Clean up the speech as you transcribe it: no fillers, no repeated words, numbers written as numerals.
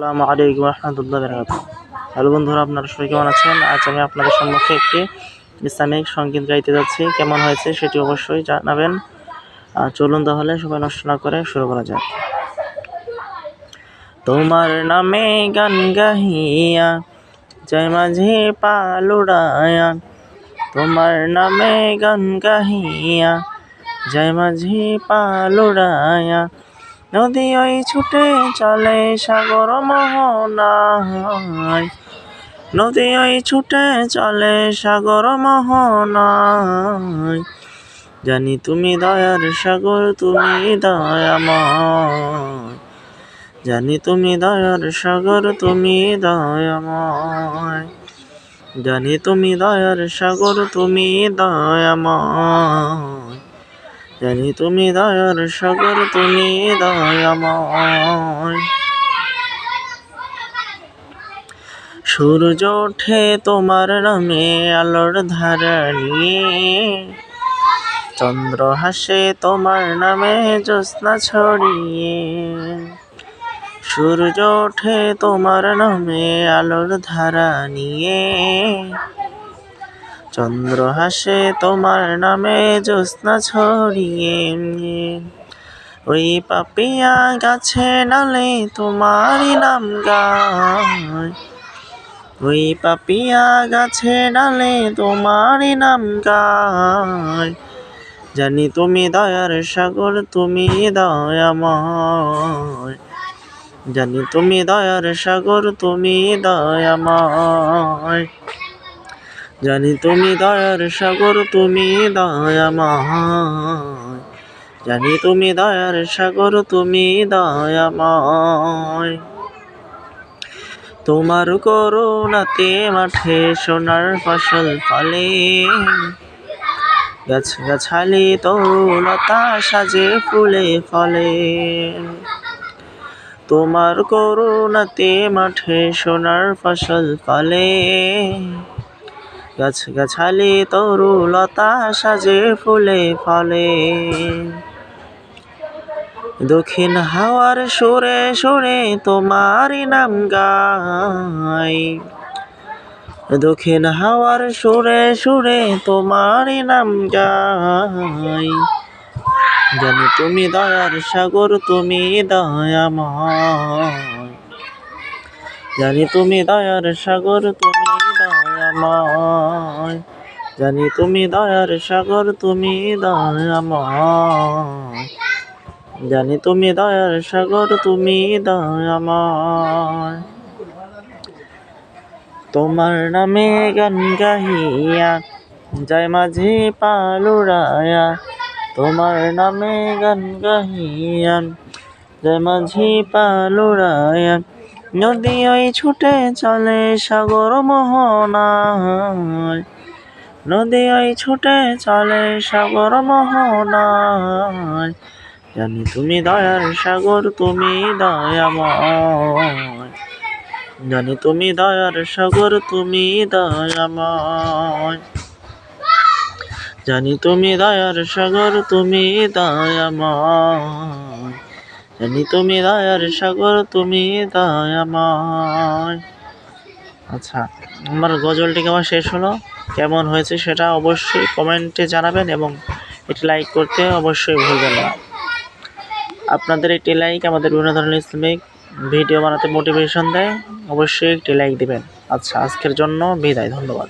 আসসালামু আলাইকুম রহমতুল্লাহ বারাকাতুহু। হ্যালো বন্ধুরা, আপনারা সবাই কেমন আছেন? আজ আমি আপনাদের সম্মুখে একটি ইসলামিক সংগীত গাইতে যাচ্ছি। কেমন হয়েছে সেটি অবশ্যই জানাবেন। চলুন তাহলে সবাই নষ্ট না করে শুরু করা যাক। তোমার নামে গান গাহিয়া জয় মাঝি পালুড়ায়া, তোমার নামে গান গাহিয়া জয় মাঝি পালুড়ায়া, নদী ওই ছুটে চলে সাগর মোহনায়, নদী ওই ছুটে চলে সাগর মোহনায়, জানি তুমি দয়ার সাগর, তুমি দয়াময়, জানি তুমি দয়ার সাগর, তুমি দয়াময়, জানি তুমি দয়ার সাগর, তুমি দয়াময়, জানি তুমি দয়ার সাগর, তুমি দয়াময়। সূর্য ওঠে তোমার নামে আলোর ধারা নিয়ে, চন্দ্র হাসে তোমার নামে জ্যোৎস্না ছড়িয়ে, সূর্য ওঠে তোমার নামে আলোর ধারা নিয়ে, চন্দ্র হাসে তোমার নামে জ্যোৎস্না ছড়িয়ে, ওই পাপিয়া গাছে ডালে তোমারই নাম গায়, ওই পাপিয়া গাছে ডালে তোমারই নাম গায়, জানি তুমি দয়ার সাগর, তুমি দয়াময়, জানি তুমি দয়ার সাগর, তুমি দয়াময়, জানি তুমি দয়ার সাগর, তুমি দয়াময়, জানি তুমি দয়ার সাগর, তুমি দয়াময়। তোমার করুণাতে মাঠে সোনার ফসল ফলে, গাছ গাছালি তরুলতা সাজে ফুলে ফলে, তোমার করুণাতে মাঠে সোনার ফসল ফলে, গাছ গাছালি তরুলতা সাজে ফুলে ফলে, দক্ষিণ হাওয়ার সুরে সুরে তোমারই নাম গাই, দক্ষিণ হাওয়ার সুরে সুরে তোমারই নাম গাই, জানি তুমি দয়ার সাগর, তুমি দয়াময়, জানি তুমি দয়ার সাগর, তুমি দয়াময়, জানি তুমি দয়ার সাগর, তুমি দয়াময়, জানি তুমি দয়ার সাগর, তুমি দয়াময়। তোমার নামে গান গাহিয়া জয় মাঝি পালুড়ায়া, তোমার নামে গান গাহিয়া জয় মাঝি পালুড়ায়া, নদী ওই ছুটে চলে সাগর মোহনায়, নদী ওই ছুটে চলে সাগর মোহনায়, জানি তুমি দয়ার সাগর, তুমি দয়াময়, জানি তুমি দয়ার সাগর, তুমি দয়াময়, জানি তুমি দয়ার সাগর, তুমি দয়াময়, জানি তুমি দয়ার সাগর, তুমি দয়াময়। আচ্ছা, আমার গজলটি কেমন শেষ হলো, কেমন হয়েছে সেটা অবশ্যই কমেন্টে জানাবেন এবং এটি লাইক করতে অবশ্যই ভুলবেন না। আপনাদের একটি লাইক আমাদের বিভিন্ন ধরনের ইসলামিক ভিডিও বানাতে মোটিভেশন দেয়, অবশ্যই একটি লাইক দিবেন। আচ্ছা, আজকের জন্য বিদায়, ধন্যবাদ।